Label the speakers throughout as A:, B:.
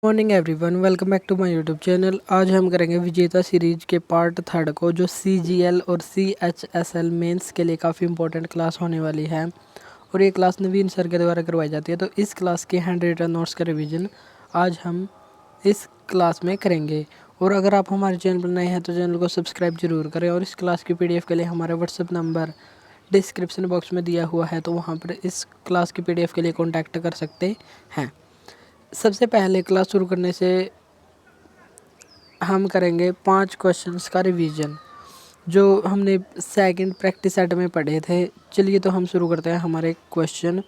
A: Morning everyone, welcome back to my YouTube channel. आज हम करेंगे विजेता सीरीज के पार्ट थर्ड को, जो CGL और CHSL मेंस के लिए काफ़ी इंपॉर्टेंट क्लास होने वाली है और ये क्लास नवीन सर के द्वारा करवाई जाती है। तो इस क्लास के हैंड रिटन नोट्स का रिवीजन आज हम इस क्लास में करेंगे। और अगर आप हमारे चैनल पर नए हैं तो चैनल को सब्सक्राइब जरूर करें और इस क्लास की PDF के लिए हमारा व्हाट्सएप नंबर डिस्क्रिप्शन बॉक्स में दिया हुआ है, तो वहाँ पर इस क्लास की PDF के लिए कॉन्टैक्ट कर सकते हैं। सबसे पहले क्लास शुरू करने से हम करेंगे 5 क्वेश्चंस का रिवीजन जो हमने सेकंड प्रैक्टिस सेट में पढ़े थे। चलिए तो हम शुरू करते हैं हमारे question.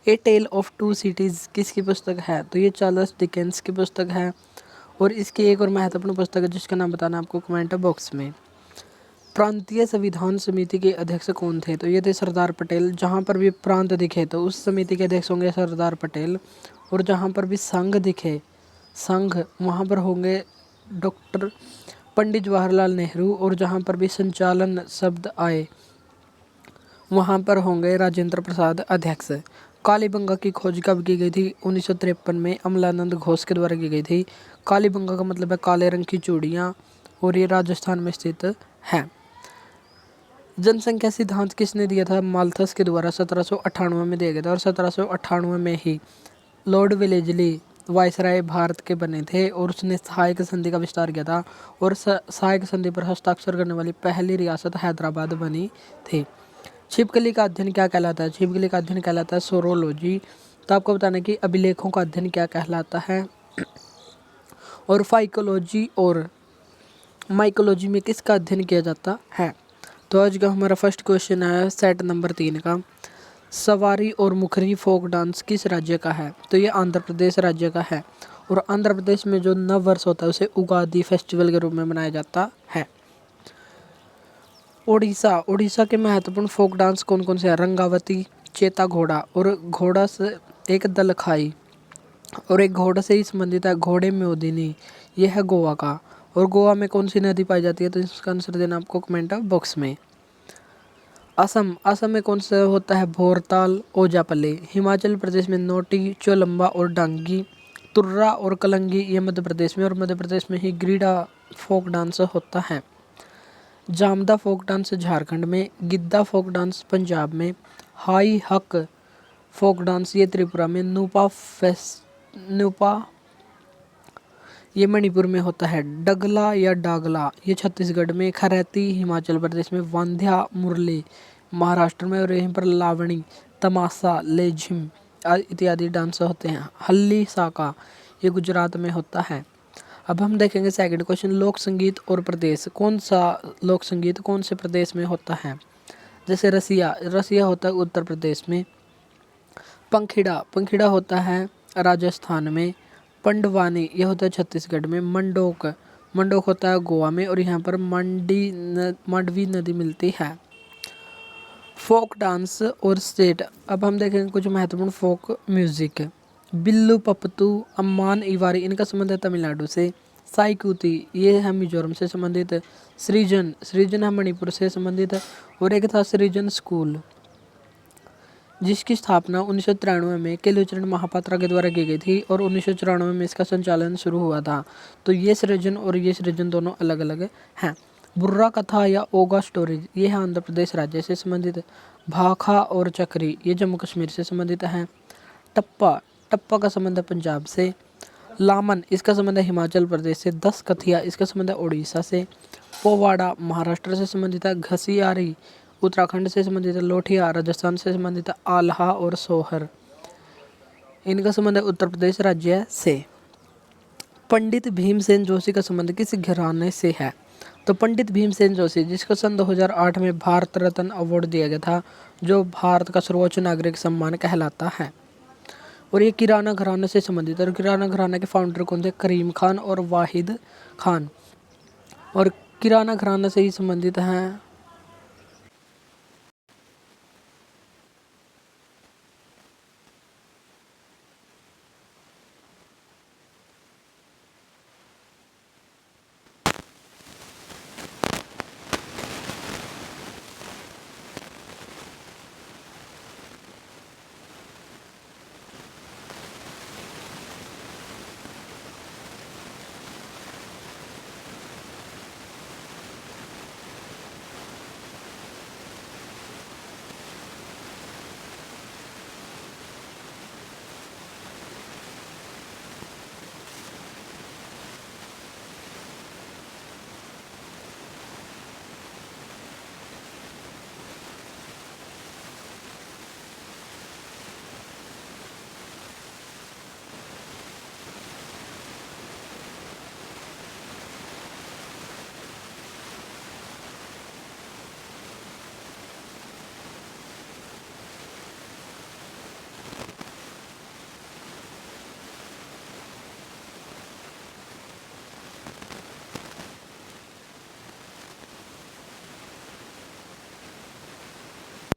A: A Tale of Two Cities किसकी पुस्तक है? तो ये चार्ल्स डिकेंस की पुस्तक है और इसकी एक और महत्वपूर्ण पुस्तक है जिसका नाम बताना आपको कमेंट बॉक्स में। प्रांतीय संविधान समिति के अध्यक्ष कौन थे? तो ये थे सरदार पटेल। जहाँ पर भी प्रांत दिखे तो उस समिति के अध्यक्ष होंगे सरदार पटेल, और जहाँ पर भी संघ दिखे संघ वहाँ पर होंगे डॉक्टर पंडित जवाहरलाल नेहरू, और जहाँ पर भी संचालन शब्द आए वहाँ पर होंगे राजेंद्र प्रसाद अध्यक्ष। कालीबंगा की खोज कब की गई थी? 1953 में अमलानंद घोष के द्वारा की गई थी। कालीबंगा का मतलब है काले रंग की चूड़ियाँ और ये राजस्थान में स्थित है। जनसंख्या सिद्धांत किसने दिया था? माल्थस के द्वारा 1798 में दिया गया था और 1798 में ही लॉर्ड वेलेजली वायसराय भारत के बने थे और उसने सहायक संधि का विस्तार किया था और सहायक संधि पर हस्ताक्षर करने वाली पहली रियासत हैदराबाद बनी थी। छिपकली का अध्ययन क्या कहलाता है? छिपकली का अध्ययन कहलाता है सोरोलॉजी। तो आपको बताना है कि अभिलेखों का अध्ययन क्या कहलाता है। और फाइकोलॉजी और माइकोलॉजी में किसका अध्ययन किया जाता है? तो आज का हमारा फर्स्ट क्वेश्चन है सेट नंबर 3 का। सवारी और मुखरी फोक डांस किस राज्य का है? तो ये आंध्र प्रदेश राज्य का है और आंध्र प्रदेश में जो नव वर्ष होता है उसे उगादी फेस्टिवल के रूप में मनाया जाता है। उड़ीसा के महत्वपूर्ण फोक डांस कौन कौन से हैं? रंगावती, चेता घोड़ा और घोड़ा से एक दलखाई और एक घोड़े से ही संबंधित है घोड़े मोदिनी, ये है गोवा का। और गोवा में कौन सी नदी पाई जाती है? तो इसका आंसर देना आपको कमेंट बॉक्स में। असम में कौन सा होता है? भोरताल, ओजापल्ले। हिमाचल प्रदेश में नोटी, चोलम्बा और डांगी। तुर्रा और कलंगी ये मध्य प्रदेश में, और मध्य प्रदेश में ही ग्रीडा फोक डांस होता है। जामदा फोक डांस झारखंड में। गिद्दा फोक डांस पंजाब में। हाई हक फोक डांस ये त्रिपुरा में। नुपा ये मणिपुर में होता है। डगला या डागला ये छत्तीसगढ़ में। खरैती हिमाचल प्रदेश में। वांध्या मुरली महाराष्ट्र में, और यहीं पर लावणी, तमाशा, लेझिम इत्यादि डांस होते हैं। हल्ली साका ये गुजरात में होता है। अब हम देखेंगे सेकंड क्वेश्चन। लोक संगीत और प्रदेश, कौन सा लोक संगीत कौन से प्रदेश में होता है? जैसे रसिया होता है उत्तर प्रदेश में। पंखिड़ा होता है राजस्थान में। पंडवानी ये होता है छत्तीसगढ़ में। मंडोक होता है गोवा में, और यहाँ पर मांडवी नदी मिलती है। फोक डांस और स्टेट, अब हम देखेंगे कुछ महत्वपूर्ण फोक म्यूजिक। बिल्लू पप्तू, अम्मान इवारी इनका संबंध है तमिलनाडु से। साइकूती ये है मिजोरम से संबंधित। सृजन है मणिपुर से संबंधित। और एक था सृजन स्कूल जिसकी स्थापना 1993 में केलुचरण महापात्रा के द्वारा की गई थी और 1994 में इसका संचालन शुरू हुआ था। तो ये सृजन और ये सृजन दोनों अलग अलग हैं। बुर्रा कथा या ओगा स्टोरीज ये है आंध्र प्रदेश राज्य से संबंधित। भाखा और चक्री ये जम्मू कश्मीर से संबंधित हैं। टप्पा का संबंध है पंजाब से। लामन इसका संबंध है हिमाचल प्रदेश से। 10 कथिया इसका संबंध है उड़ीसा से। पोवाड़ा महाराष्ट्र से संबंधित है। घसियारी उत्तराखंड से संबंधित है। लोठिया राजस्थान से संबंधित है। आल्हा और सोहर इनका संबंध है उत्तर प्रदेश राज्य से। पंडित भीमसेन जोशी का संबंध किस घराने से है? तो पंडित भीमसेन जोशी जिसको सन 2008 में भारत रत्न अवार्ड दिया गया था, जो भारत का सर्वोच्च नागरिक सम्मान कहलाता है। और ये किराना घराने से संबंधित है। और किराना घराने के फाउंडर कौन थे? करीम खान और वाहिद खान, और किराना घराना से ही संबंधित हैं।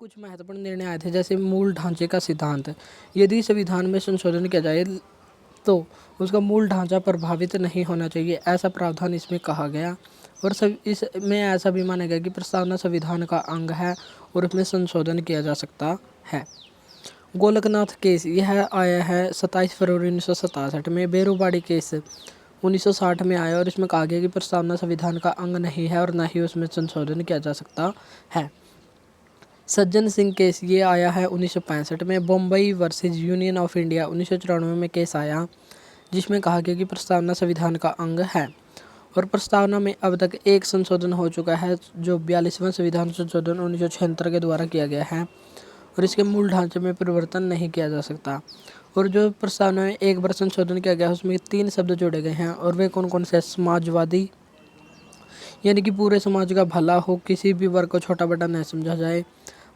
A: कुछ महत्वपूर्ण निर्णय आए थे, जैसे मूल ढांचे का सिद्धांत। यदि संविधान में संशोधन किया जाए तो उसका मूल ढांचा प्रभावित नहीं होना चाहिए, ऐसा प्रावधान इसमें कहा गया। और सब इसमें ऐसा भी माना गया कि प्रस्तावना संविधान का अंग है और इसमें संशोधन किया जा सकता है। गोलकनाथ केस यह आया है 27 फरवरी 1967 में। बेरोबाड़ी केस 1960 में आया और इसमें कहा गया कि प्रस्तावना संविधान का अंग नहीं है और न ही उसमें संशोधन किया जा सकता है। सज्जन सिंह केस ये आया है 1965 में। Bombay versus union of India 1994 में केस आया, जिसमें कहा गया कि प्रस्तावना संविधान का अंग है। और प्रस्तावना में अब तक एक संशोधन हो चुका है, जो 42वां संविधान संशोधन 1976 के द्वारा किया गया है, और इसके मूल ढांचे में परिवर्तन नहीं किया जा सकता। और जो प्रस्तावना में एक बार संशोधन किया गया उसमें 3 शब्द जोड़े गए हैं, और वे कौन कौन से? समाजवादी, यानी कि पूरे समाज का भला हो, किसी भी वर्ग को छोटा बड़ा न समझा जाए।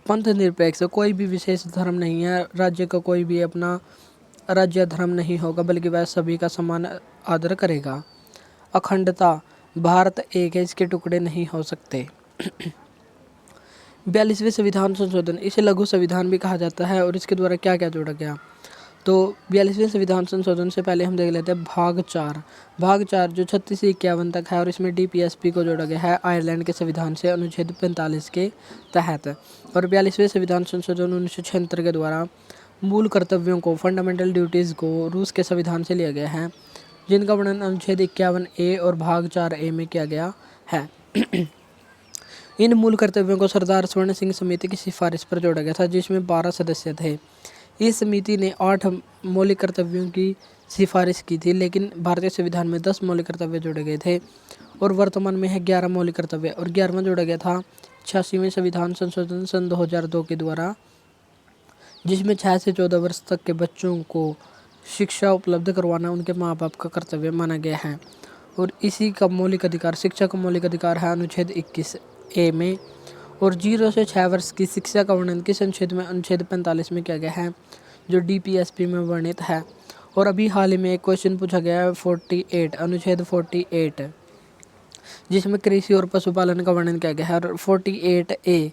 A: पंथ निरपेक्ष, कोई भी विशेष धर्म नहीं है, राज्य का कोई भी अपना राज्य धर्म नहीं होगा, बल्कि वह सभी का समान आदर करेगा। अखंडता, भारत एक है, इसके टुकड़े नहीं हो सकते। 42वें संविधान संशोधन, इसे लघु संविधान भी कहा जाता है। और इसके द्वारा क्या क्या जोड़ा गया? तो 42वें संविधान संशोधन से पहले हम देख लेते हैं भाग 4। भाग 4 जो 36 से 51 तक है, और इसमें डीपीएसपी को जोड़ा गया है आयरलैंड के संविधान से अनुच्छेद 45 के तहत। और 42वें संविधान संशोधन 1976 के द्वारा मूल कर्तव्यों को, फंडामेंटल ड्यूटीज़ को रूस के संविधान से लिया गया है, जिनका वर्णन अनुच्छेद 51A और भाग 4A में किया गया है। इन मूल कर्तव्यों को सरदार स्वर्ण सिंह समिति की सिफारिश पर जोड़ा गया था, जिसमें 12 सदस्य थे। इस समिति ने 8 मौलिक कर्तव्यों की सिफारिश की थी, लेकिन भारतीय संविधान में 10 मौलिक कर्तव्य जोड़े गए थे, और वर्तमान में है 11 मौलिक कर्तव्य। और 11वां जोड़ा गया था 86वें संविधान संशोधन सन 2002 के द्वारा, जिसमें 6 से 14 वर्ष तक के बच्चों को शिक्षा उपलब्ध करवाना उनके माँ बाप का कर्तव्य माना गया है। और इसी का मौलिक अधिकार, शिक्षा का मौलिक अधिकार है अनुच्छेद 21A में। और 0 से 6 वर्ष की शिक्षा का वर्णन किस अनुच्छेद में? अनुच्छेद 45 में किया गया है, जो डीपीएसपी में वर्णित है। और अभी हाल ही में एक क्वेश्चन पूछा गया है 48, अनुच्छेद 48, जिसमें कृषि और पशुपालन का वर्णन किया गया है। और 48A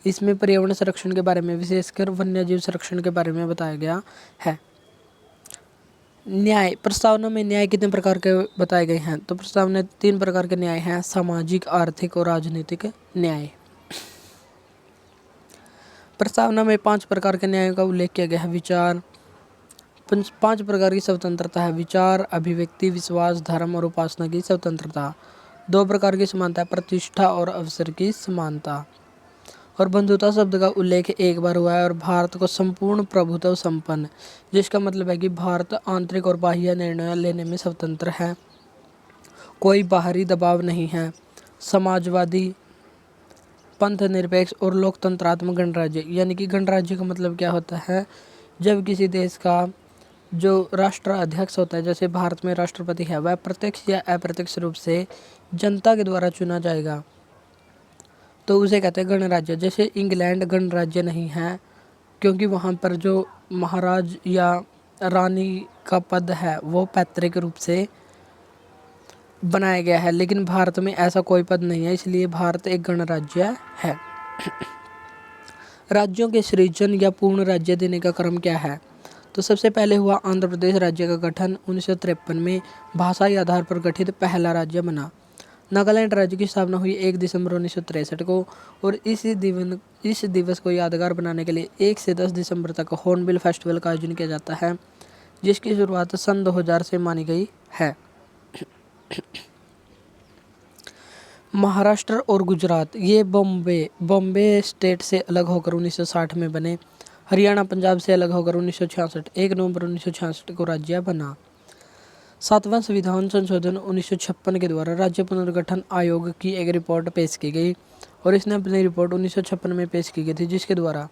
A: इसमें पर्यावरण संरक्षण के बारे में, विशेषकर वन्यजीव संरक्षण के बारे में बताया गया है। न्याय, प्रस्तावना में न्याय कितने प्रकार के बताए गए हैं? तो प्रस्तावना में 3 प्रकार के न्याय हैं, सामाजिक, आर्थिक और राजनीतिक न्याय। प्रस्तावना में 5 प्रकार के न्यायों का उल्लेख किया गया है। विचार, 5 प्रकार की स्वतंत्रता है, विचार, अभिव्यक्ति, विश्वास, धर्म और उपासना की स्वतंत्रता। 2 प्रकार की समानता है, प्रतिष्ठा और अवसर की समानता। और बंधुता शब्द का उल्लेख एक बार हुआ है। और भारत को संपूर्ण प्रभुत्व संपन्न, जिसका मतलब है कि भारत आंतरिक और बाह्य निर्णय लेने में स्वतंत्र है, कोई बाहरी दबाव नहीं है। समाजवादी, पंथ निरपेक्ष और लोकतंत्रात्मक गणराज्य, यानी कि गणराज्य का मतलब क्या होता है? जब किसी देश का जो राष्ट्र अध्यक्ष होता है, जैसे भारत में राष्ट्रपति है, वह प्रत्यक्ष या अप्रत्यक्ष रूप से जनता के द्वारा चुना जाएगा, तो उसे कहते हैं गणराज्य। जैसे इंग्लैंड गणराज्य नहीं है, क्योंकि वहाँ पर जो महाराज या रानी का पद है वो पैतृक रूप से बनाया गया है, लेकिन भारत में ऐसा कोई पद नहीं है, इसलिए भारत एक गणराज्य है। राज्यों के सृजन या पूर्ण राज्य देने का क्रम क्या है? तो सबसे पहले हुआ आंध्र प्रदेश राज्य का गठन 1953 में, भाषाई आधार पर गठित पहला राज्य बना। नागालैंड राज्य की स्थापना हुई 1 दिसंबर 1963 को। और इस दिवस को यादगार बनाने के लिए 1 से 10 दिसंबर तक हॉर्नबिल फेस्टिवल का आयोजन किया जाता है, जिसकी शुरुआत सन 2000 से मानी गई है। महाराष्ट्र और गुजरात ये बॉम्बे स्टेट से अलग होकर 1960 में बने। हरियाणा पंजाब से अलग होकर 1966 1 नवंबर 1966 को राज्य बना। 7वां संविधान संशोधन 1956 के द्वारा राज्य पुनर्गठन आयोग की एक रिपोर्ट पेश की गई, और इसने अपनी रिपोर्ट 1956 में पेश की गई थी, जिसके द्वारा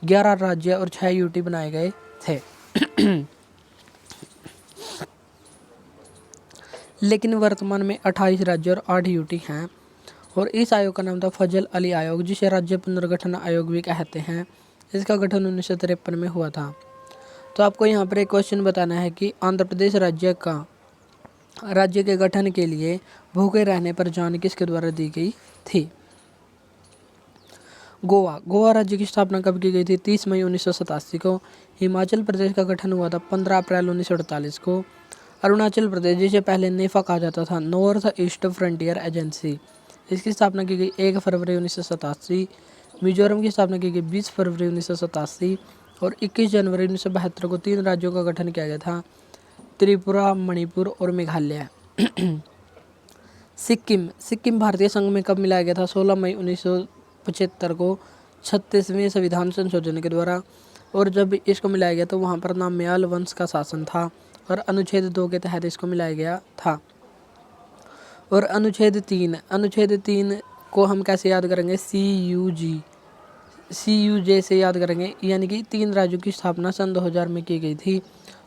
A: 11 राज्य और 6 यूटी बनाए गए थे। लेकिन वर्तमान में 28 राज्य और 8 यूटी हैं। और इस आयोग का नाम था फजल अली आयोग, जिसे राज्य पुनर्गठन आयोग भी कहते हैं। इसका गठन 1953 में हुआ था। तो आपको यहाँ पर एक क्वेश्चन बताना है कि आंध्र प्रदेश राज्य के गठन के लिए भूखे रहने पर जान किसके द्वारा दी गई थी? गोवा राज्य की स्थापना कब की गई थी? 30 मई 1987 को। हिमाचल प्रदेश का गठन हुआ था 15 अप्रैल 1948 को। अरुणाचल प्रदेश, जिसे पहले नेफा कहा जाता था, नॉर्थ ईस्ट फ्रंटियर एजेंसी, इसकी स्थापना की गई 1 फरवरी 1987। मिजोरम की स्थापना की गई 20 फरवरी 1987 और 21 जनवरी 1972 को 3 राज्यों का गठन किया गया था, त्रिपुरा, मणिपुर और मेघालय। सिक्किम भारतीय संघ में कब मिलाया गया था? 16 मई 1975 को 36वें संविधान संशोधन के द्वारा। और जब इसको मिलाया गया तो वहाँ पर नामयाल वंश का शासन था और अनुच्छेद 2 के तहत इसको मिलाया गया था। और अनुच्छेद 3 को हम कैसे याद करेंगे? CUJ से याद करेंगे, यानी कि 3 राज्यों की स्थापना सन 2000 में की गई थी।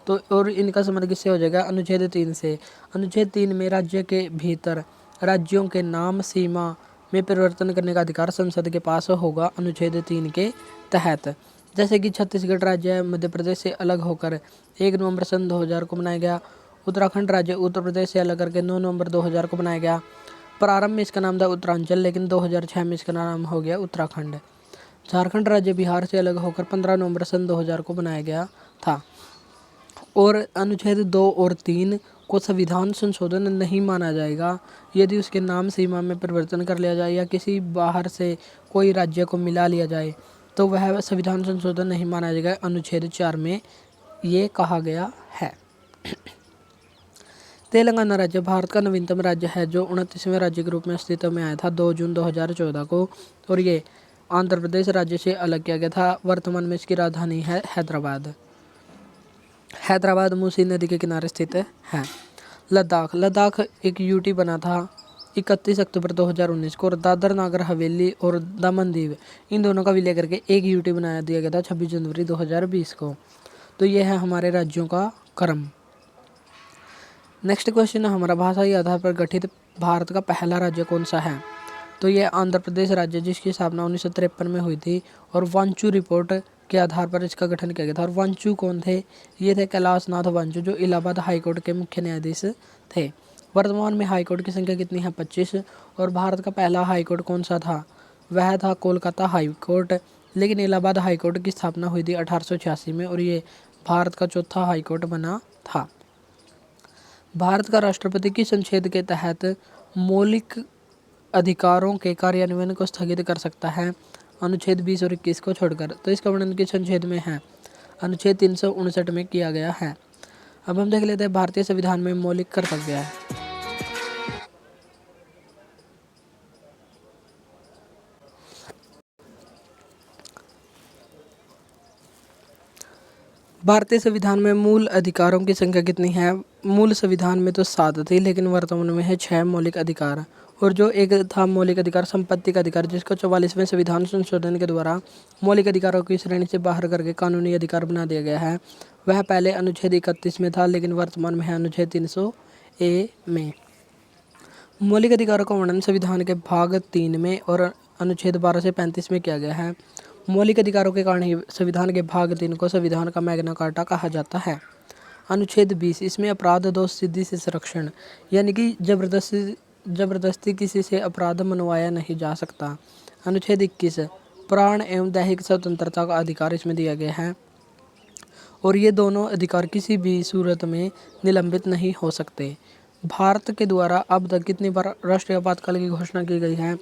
A: तो और इनका संबंध किससे हो जाएगा? अनुच्छेद 3 से। अनुच्छेद 3 में राज्य के भीतर राज्यों के नाम सीमा में परिवर्तन करने का अधिकार संसद के पास होगा अनुच्छेद 3 के तहत। जैसे कि छत्तीसगढ़ राज्य मध्य प्रदेश से अलग होकर 1 नवंबर सन 2000 को बनाया गया। उत्तराखंड राज्य उत्तर प्रदेश से अलग करके 9 नवंबर 2000 को बनाया गया। प्रारंभ में इसका नाम था उत्तरांचल, लेकिन 2006 में इसका नाम हो गया उत्तराखंड। झारखंड राज्य बिहार से अलग होकर 15 नवंबर सन 2000 को बनाया गया था। और अनुच्छेद 2 और 3 को संविधान संशोधन नहीं माना जाएगा यदि उसके नाम सीमा में परिवर्तन कर लिया जाए या किसी बाहर से कोई राज्य को मिला लिया जाए, तो वह संविधान संशोधन नहीं माना जाएगा। अनुच्छेद 4 में ये कहा गया है। तेलंगाना राज्य भारत का नवीनतम राज्य है जो 29वें राज्य के रूप में अस्तित्व में आया था 2 जून 2014 को, और ये आंध्र प्रदेश राज्य से अलग किया गया था। वर्तमान में इसकी राजधानी है हैदराबाद मूसी नदी के किनारे स्थित है। लद्दाख एक यूटी बना था 31 अक्टूबर 2019 को, और दादर नागर हवेली और दमन दीव इन दोनों का विलय करके एक यूटी बना दिया गया था 26 जनवरी 2020 को। तो ये है हमारे राज्यों का क्रम। नेक्स्ट क्वेश्चन है हमारा, भाषाई आधार पर गठित भारत का पहला राज्य कौन सा है? तो ये आंध्र प्रदेश राज्य, जिसकी स्थापना 1953 में हुई थी और वांचू रिपोर्ट के आधार पर इसका गठन किया गया था। और वांचू कौन थे? ये थे कैलाश नाथ वांचू, जो इलाहाबाद हाईकोर्ट के मुख्य न्यायाधीश थे। वर्तमान में हाईकोर्ट की संख्या कितनी है? 25। और भारत का पहला हाईकोर्ट कौन सा था? वह था कोलकाता हाईकोर्ट, लेकिन इलाहाबाद हाईकोर्ट की स्थापना हुई थी 1886 में और ये भारत का चौथा हाईकोर्ट बना था। भारत का राष्ट्रपति किस अनुच्छेद के तहत मौलिक अधिकारों के कार्यान्वयन को स्थगित कर सकता है? अनुच्छेद 20 और 21 को छोड़कर। तो इसका वर्णन किस अनुच्छेद में है? अनुच्छेद 359 में किया गया है। अब हम देख लेते हैं भारतीय संविधान में मौलिक कर्तव्य है। भारतीय संविधान में मूल अधिकारों की संख्या कितनी है? मूल संविधान में तो 7 थी, लेकिन वर्तमान में है 6 मौलिक अधिकार। और जो एक था मौलिक अधिकार संपत्ति का अधिकार, जिसको 44वें संविधान संशोधन के द्वारा मौलिक अधिकारों की श्रेणी से बाहर करके कानूनी अधिकार बना दिया गया है, वह पहले अनुच्छेद 31 में था, लेकिन वर्तमान में है अनुच्छेद 300A में। मौलिक अधिकारों का वर्णन संविधान के भाग 3 में और अनुच्छेद 12 से 35 में किया गया है। मौलिक अधिकारों के कारण ही संविधान के भाग 3 को संविधान का मैग्ना कार्टा कहा जाता है। अनुच्छेद 20, इसमें अपराध दोष सिद्धि से संरक्षण, यानी कि जबरदस्ती किसी से अपराध मनवाया नहीं जा सकता। अनुच्छेद 21, प्राण एवं दैहिक स्वतंत्रता का अधिकार इसमें दिया गया है और ये दोनों अधिकार किसी भी सूरत में निलंबित नहीं हो सकते। भारत के द्वारा अब तक कितनी बार राष्ट्रीय आपातकाल की घोषणा की गई है?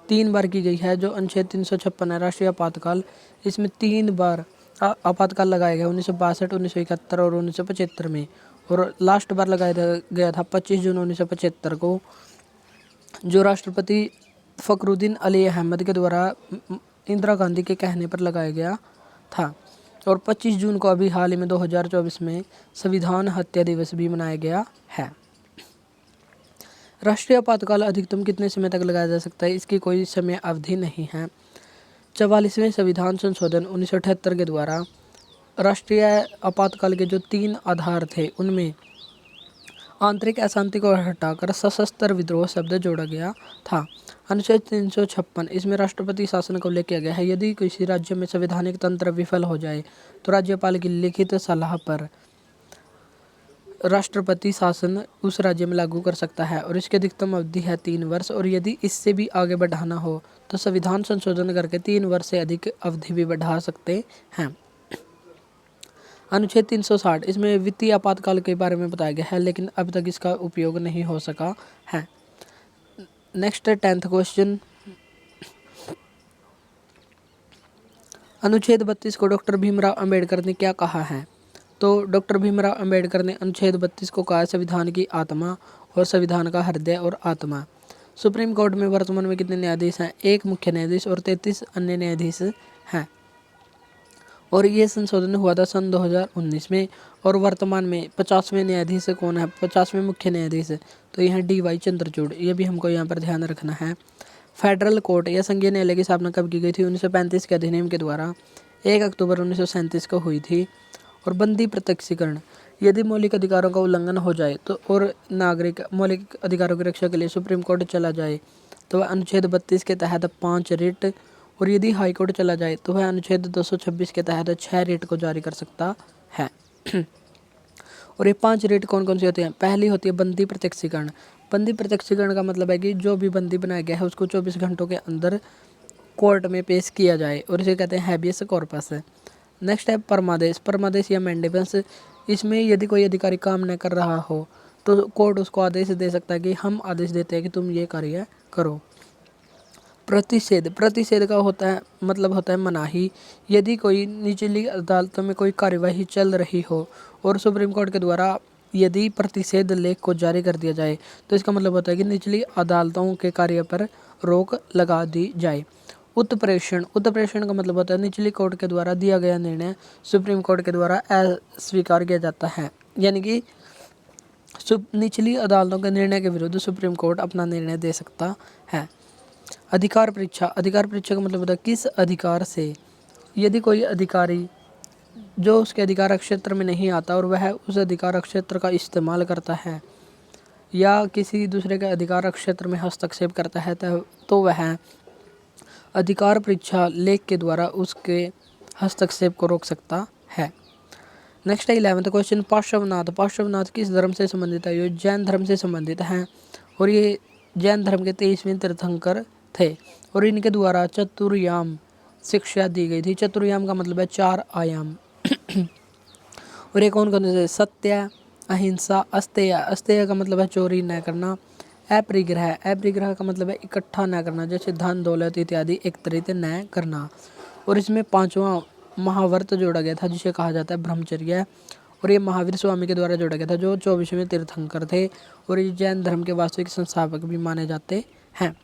A: 3 बार की गई है। जो अनुच्छेद 356 है राष्ट्रीय आपातकाल, इसमें 3 बार आपातकाल लगाया गया, 1962, 1971 और 1975 में। और लास्ट बार लगाया गया था 25 जून 1975 को, जो राष्ट्रपति फ़खरुद्दीन अली अहमद के द्वारा इंदिरा गांधी के कहने पर लगाया गया था। और 25 जून को अभी हाल ही में 2024 में संविधान हत्या दिवस भी मनाया गया है। राष्ट्रीय आपातकाल अधिकतम कितने समय तक लगाया जा सकता है? इसकी कोई समय अवधि नहीं है। 44वें संविधान संशोधन 1978 के द्वारा राष्ट्रीय आपातकाल के जो 3 आधार थे, उनमें आंतरिक अशांति को हटाकर सशस्त्र विद्रोह शब्द जोड़ा गया था। अनुच्छेद 356, इसमें राष्ट्रपति शासन का उल्लेख किया गया है। यदि किसी राज्य में संवैधानिक तंत्र विफल हो जाए तो राज्यपाल की लिखित सलाह पर राष्ट्रपति शासन उस राज्य में लागू कर सकता है और इसकी अधिकतम अवधि है 3 वर्ष, और यदि इससे भी आगे बढ़ाना हो तो संविधान संशोधन करके 3 वर्ष से अधिक अवधि भी बढ़ा सकते हैं। अनुच्छेद 360 इसमें वित्तीय आपातकाल के बारे में बताया गया है, लेकिन अब तक इसका उपयोग नहीं हो सका है। नेक्स्ट 10th क्वेश्चन, अनुच्छेद 32 को डॉक्टर भीमराव अंबेडकर ने क्या कहा है? तो डॉक्टर भीमराव अंबेडकर ने अनुच्छेद 32 को कहा संविधान की आत्मा और संविधान का हृदय और आत्मा। सुप्रीम कोर्ट में वर्तमान में कितने न्यायाधीश हैं? 1 मुख्य न्यायाधीश और 33 अन्य न्यायाधीश हैं। और ये संशोधन हुआ था सन 2019 में। और वर्तमान में 50वें न्यायाधीश कौन है? 50वें मुख्य न्यायाधीश, तो यहाँ DY चंद्रचूड़, ये भी हमको यहाँ पर ध्यान रखना है। फेडरल कोर्ट या संघीय न्यायालय की स्थापना कब की गई थी? 1935 के अधिनियम के द्वारा 1 अक्टूबर 1937 को हुई थी। और बंदी प्रत्यक्षीकरण, यदि मौलिक अधिकारों का उल्लंघन हो जाए तो और नागरिक मौलिक अधिकारों की रक्षा के लिए सुप्रीम कोर्ट चला जाए तो वह अनुच्छेद 32 के तहत 5 रिट, और यदि हाई कोर्ट चला जाए तो वह अनुच्छेद 226 के तहत 6 रिट को जारी कर सकता है। और ये 5 रिट कौन कौन सी होती हैं? पहली होती है बंदी प्रत्यक्षीकरण। बंदी प्रत्यक्षीकरण का मतलब है कि जो भी बंदी बनाया गया है उसको 24 घंटों के अंदर कोर्ट में पेश किया जाए, और इसे कहते हैं हैबियस कॉर्पस। नेक्स्ट है परमादेश। परमादेश या मैंडेबस, इसमें यदि कोई अधिकारी काम न कर रहा हो तो कोर्ट उसको आदेश दे सकता है कि हम आदेश देते हैं कि तुम ये कार्य करो। प्रतिषेध, प्रतिषेध का मतलब होता है मनाही। यदि कोई निचली अदालतों में कोई कार्यवाही चल रही हो और सुप्रीम कोर्ट के द्वारा यदि प्रतिषेध लेख को जारी कर दिया जाए तो इसका मतलब होता है कि निचली अदालतों के कार्य पर रोक लगा दी जाए। उत्प्रेषण, उत्प्रेषण का मतलब होता है निचली कोर्ट के द्वारा दिया गया निर्णय सुप्रीम कोर्ट के द्वारा अस्वीकार किया जाता है, यानी कि निचली अदालतों के निर्णय के विरुद्ध सुप्रीम कोर्ट अपना निर्णय दे सकता है। अधिकार परीक्षा, अधिकार परीक्षा का मतलब होता है किस अधिकार से, यदि कोई अधिकारी जो उसके अधिकार क्षेत्र में नहीं आता और वह उस अधिकार क्षेत्र का इस्तेमाल करता है या किसी दूसरे के अधिकार क्षेत्र में हस्तक्षेप करता है तो वह अधिकार परीक्षा लेख के द्वारा उसके हस्तक्षेप को रोक सकता है। नेक्स्ट है 11th क्वेश्चन, पार्श्वनाथ। पार्श्वनाथ किस धर्म से संबंधित है? ये जैन धर्म से संबंधित हैं और ये जैन धर्म के 23वें तीर्थंकर थे और इनके द्वारा चतुर्याम शिक्षा दी गई थी। चतुर्याम का मतलब है 4 आयाम। और ये कौन कौन से? सत्य, अहिंसा, अस्तेय। अस्तेय का मतलब है चोरी न करना। अपरिग्रह, अपरिग्रह का मतलब है इकट्ठा न करना, जैसे धन दौलत इत्यादि एकत्रित न करना। और इसमें 5वां महाव्रत जोड़ा गया था जिसे कहा जाता है ब्रह्मचर्य, और ये महावीर स्वामी के द्वारा जोड़ा गया था जो 24वें तीर्थंकर थे और ये जैन धर्म के वास्तविक संस्थापक भी माने जाते हैं।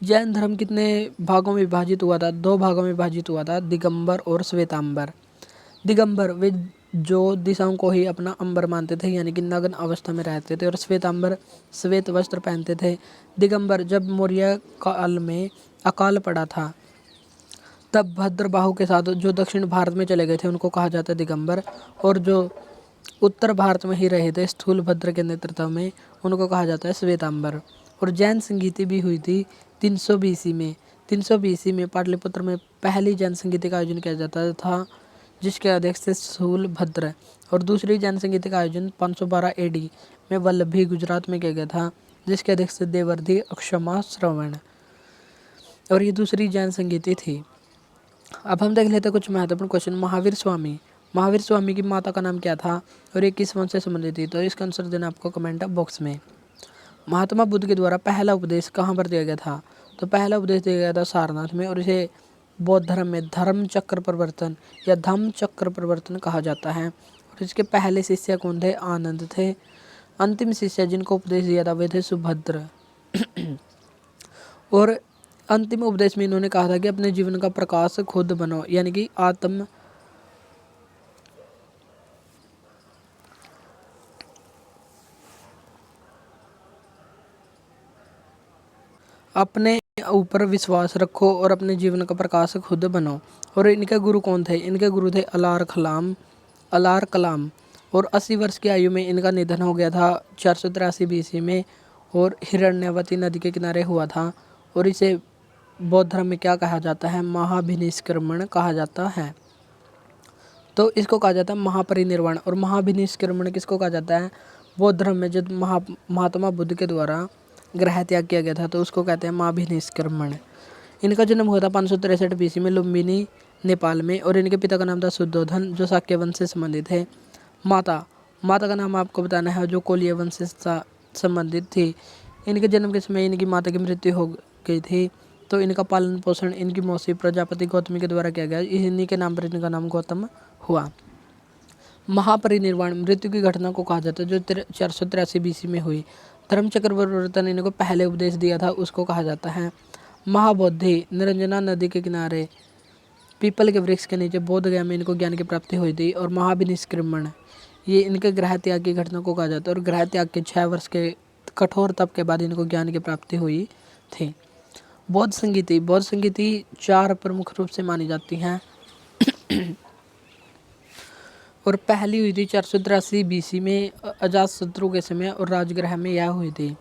A: जैन धर्म कितने भागों में विभाजित हुआ था? 2 भागों में विभाजित हुआ था, दिगंबर और श्वेतांबर। दिगंबर वे जो दिशाओं को ही अपना अंबर मानते थे, यानी कि नग्न अवस्था में रहते थे, और श्वेतांबर श्वेत वस्त्र पहनते थे। दिगंबर जब मौर्य काल में अकाल पड़ा था तब भद्रबाहु के साथ जो दक्षिण भारत में चले गए थे उनको कहा जाता है दिगंबर, और जो उत्तर भारत में ही रहे थे स्थूलभद्र के नेतृत्व में उनको कहा जाता है श्वेतांबर। और जैन संगीति भी हुई थी 300 BC में। 300 BC में पाटलिपुत्र में पहली जैन संगीति का आयोजन किया जाता था जिसके अध्यक्ष थे स्थूलभद्र, और दूसरी जैन संगीति का आयोजन 512 AD में वल्लभी गुजरात में किया गया था जिसके अध्यक्ष थे देवर्धि अक्षमा श्रवण, और ये दूसरी जैन संगीति थी। अब हम देख लेते हैं कुछ महत्वपूर्ण क्वेश्चन। महावीर स्वामी, महावीर स्वामी की माता का नाम क्या था और ये किस वंश से संबंधित थी? तो इसका आंसर देना आपको कमेंट बॉक्स में। महात्मा बुद्ध के द्वारा पहला उपदेश कहाँ पर दिया गया था? तो पहला उपदेश दिया गया था सारनाथ में, और इसे बौद्ध धर्म में धर्म चक्र प्रवर्तन या धम्म चक्र प्रवर्तन कहा जाता है। और इसके पहले शिष्य कौन थे? आनंद थे। अंतिम शिष्य जिनको उपदेश दिया था वे थे सुभद्र। और अंतिम उपदेश में इन्होंने कहा था कि अपने जीवन का प्रकाश खुद बनो, यानी कि अपने ऊपर विश्वास रखो और अपने जीवन का प्रकाश खुद बनो। और इनके गुरु कौन थे? इनके गुरु थे अलार कलाम। और 80 वर्ष की आयु में इनका निधन हो गया था 483 BC में, और हिरण्यवती नदी के किनारे हुआ था। और इसे बौद्ध धर्म में क्या कहा जाता है? महाभिनिष्क्रमण कहा जाता है। तो इसको कहा जाता है महापरिनिर्वाण। और महाभिनिष्क्रमण किसको कहा जाता है? बौद्ध धर्म में जब महात्मा बुद्ध के द्वारा ग्रह त्याग किया गया था तो उसको कहते हैं महाभिनिष्क्रमण। इनका जन्म हुआ था 563 BC में लुम्बिनी नेपाल में, और इनके पिता का नाम था शुद्धोधन जो शाक्य वंश से संबंधित है। माता का नाम आपको बताना है जो कोलिय वंश से संबंधित थी। इनके जन्म के समय इनकी माता की मृत्यु हो गई थी, तो इनका पालन पोषण इनकी मौसी प्रजापति गौतमी के द्वारा किया गया। इन्हीं के नाम पर इनका नाम गौतम हुआ। महापरिनिर्वाण मृत्यु की घटना को कहा जाता है जो 483 BC में हुई। धर्मचक्र परिवर्तन इनको पहले उपदेश दिया था उसको कहा जाता है। महाबोधि निरंजना नदी के किनारे पीपल के वृक्ष के नीचे बोध गया में इनको ज्ञान की प्राप्ति हुई थी। और महाविनिष्क्रमण ये इनके गृह त्याग की घटना को कहा जाता है, और गृह त्याग के 6 वर्ष के कठोर तप के बाद इनको ज्ञान की प्राप्ति हुई थी। बौद्ध संगीति 4 प्रमुख रूप से मानी जाती हैं और पहली हुई थी 483 BC में अजातशत्रु के समय और राजगृह में यह हुई थी।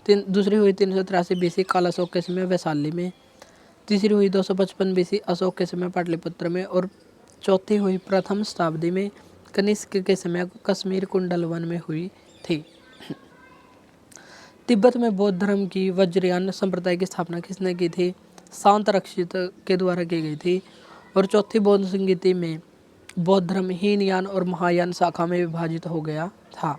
A: दूसरी हुई 383 BC काल अशोक के समय वैशाली में। तीसरी हुई 255 BC अशोक के समय पाटलिपुत्र में, और चौथी हुई प्रथम शताब्दी में कनिष्क के समय कश्मीर कुंडलवन में हुई थी। तिब्बत में बौद्ध धर्म की वज्रयान संप्रदाय की स्थापना किसने की थी? शांत रक्षित के द्वारा की गई थी। और चौथी बौद्ध संगीति में बौद्ध धर्म हीनयान और महायान शाखा में विभाजित हो गया था।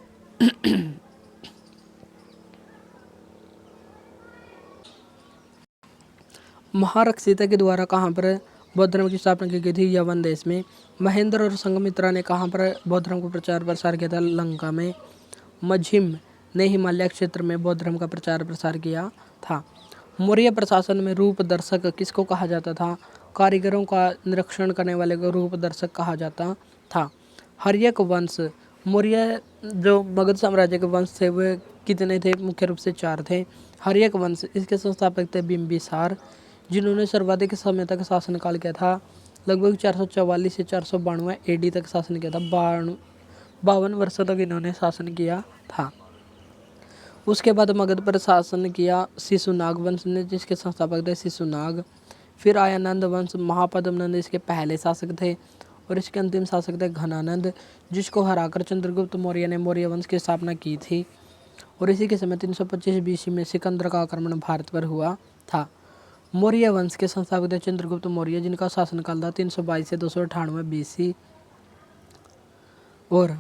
A: महारक्षिता के द्वारा कहाँ पर बौद्ध धर्म की स्थापना की गई थी? यवन देश में। महेंद्र और संघमित्रा ने कहाँ पर बौद्ध धर्म को प्रचार प्रसार किया था? लंका में। मझिम ने हिमालय क्षेत्र में बौद्ध धर्म का प्रचार प्रसार किया था। मौर्य प्रशासन में रूप दर्शक किसको कहा जाता था? कारीगरों का निरीक्षण करने वाले को रूप दर्शक कहा जाता था। हर्यक वंश मौर्य जो मगध साम्राज्य के वंश थे वे कितने थे? मुख्य रूप से 4 थे। हर्यक वंश इसके संस्थापक थे बिंबिसार जिन्होंने सर्वाधिक समय तक शासनकाल किया था। लगभग 444 से 492 AD तक शासन किया था। 52 वर्षों तक इन्होंने शासन किया था। उसके बाद मगध पर शासन किया शिशुनाग वंश ने जिसके संस्थापक थे शिशुनाग। फिर आया नंद वंश। महापद्म नंद इसके पहले शासक थे और इसके अंतिम शासक थे घनानंद जिसको हराकर चंद्रगुप्त मौर्य ने मौर्य वंश की स्थापना की थी। और इसी के समय 325 BC में सिकंदर का आक्रमण भारत पर हुआ था। मौर्य वंश के संस्थापक थे चंद्रगुप्त मौर्य जिनका शासनकाल था 322 से 298 BC। और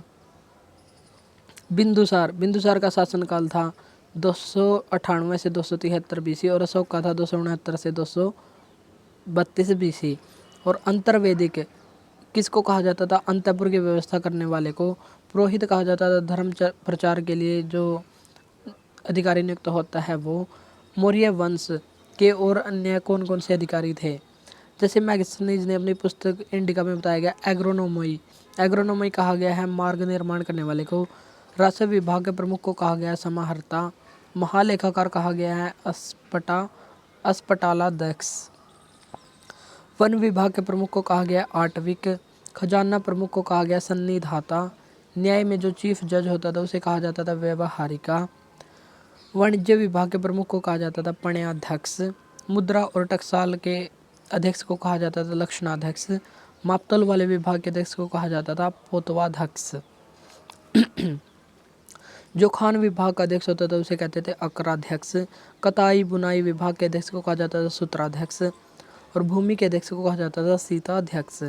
A: बिंदुसार का शासनकाल था 298 से 273 BC और अशोक का था 269 से 232 BC। और अंतर्वैदिक किसको कहा जाता था? अंतःपुर की व्यवस्था करने वाले को पुरोहित कहा जाता था। धर्म प्रचार के लिए जो अधिकारी नियुक्त होता है वो। मौर्य वंश के और अन्य कौन कौन से अधिकारी थे? जैसे मैगस्थनीज ने अपनी पुस्तक इंडिका में बताया गया एग्रोनोमी कहा गया है मार्ग निर्माण करने वाले को। राजस्व विभाग के प्रमुख को कहा गया है समाहर्ता। महालेखाकार कहा गया है अस्पतालाध्यक्ष। वन विभाग के प्रमुख को कहा गया आटविक। खजाना प्रमुख को कहा गया सन्निधाता। न्याय में जो चीफ जज होता था उसे कहा जाता था व्यवहारिका। वाणिज्य विभाग के प्रमुख को कहा जाता था पण्याध्यक्ष। मुद्रा और टकसाल के अध्यक्ष को कहा जाता था लक्षणाध्यक्ष। मापतौल वाले विभाग के अध्यक्ष को कहा जाता था पोतवाध्यक्ष। जो खान विभाग का अध्यक्ष होता था उसे कहते थे अकराध्यक्ष। कताई बुनाई विभाग के अध्यक्ष को कहा जाता था सूत्राध्यक्ष। और भूमि के अध्यक्ष को कहा जाता था सीताध्यक्ष।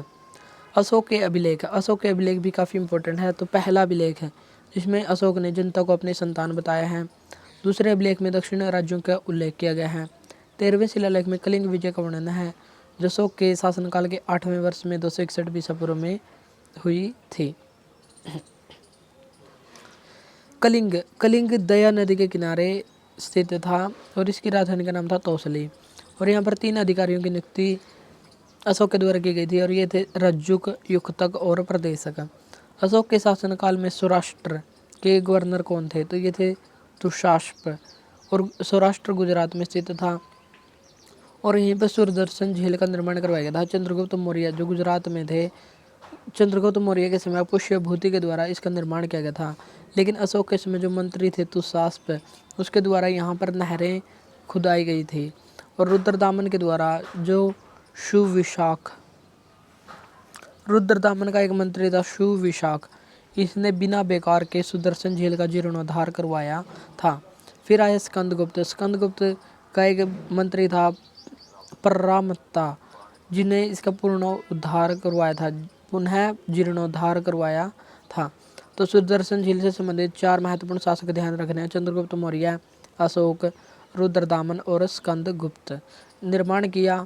A: अशोक के अभिलेख भी काफ़ी इंपॉर्टेंट है। तो पहला अभिलेख है जिसमें अशोक ने जनता को अपने संतान बताया है। दूसरे अभिलेख में दक्षिण राज्यों का उल्लेख किया गया है। 13वें शिलालेख में कलिंग विजय का वर्णन है जो अशोक के शासनकाल के 8वें वर्ष में 261 बीसा पूर्व में हुई थी। कलिंग दया नदी के किनारे स्थित था और इसकी राजधानी का नाम था तौसली। और यहाँ पर 3 अधिकारियों की नियुक्ति अशोक के द्वारा की गई थी और ये थे रज्जुक, युक्तक और प्रदेशक। अशोक के शासनकाल में सौराष्ट्र के गवर्नर कौन थे? तो ये थे तुषास्प। और सौराष्ट्र गुजरात में स्थित था और यहीं पर सूरदर्शन झील का निर्माण करवाया गया था। चंद्रगुप्त मौर्य जो गुजरात में थे, चंद्रगुप्त मौर्य के समय पुष्यभूति के द्वारा इसका निर्माण किया गया था। लेकिन अशोक के समय जो मंत्री थे तुषास्प उसके द्वारा यहाँ पर नहरें खुदाई गई थी। और रुद्रदामन के द्वारा जो रुद्रदामन का एक मंत्री था सुविशाख, इसने बिना बेकार के सुदर्शन झील का जीर्णोद्धार करवाया था। फिर आया स्कंदगुप्त का एक मंत्री था पर्रामत्ता, जिन्हें इसका पुनः जीर्णोद्धार करवाया था। तो सुदर्शन झील से संबंधित 4 महत्वपूर्ण शासक ध्यान रखने हैं: चंद्रगुप्त मौर्य, अशोक, रुद्रदामन और स्कंदगुप्त। निर्माण किया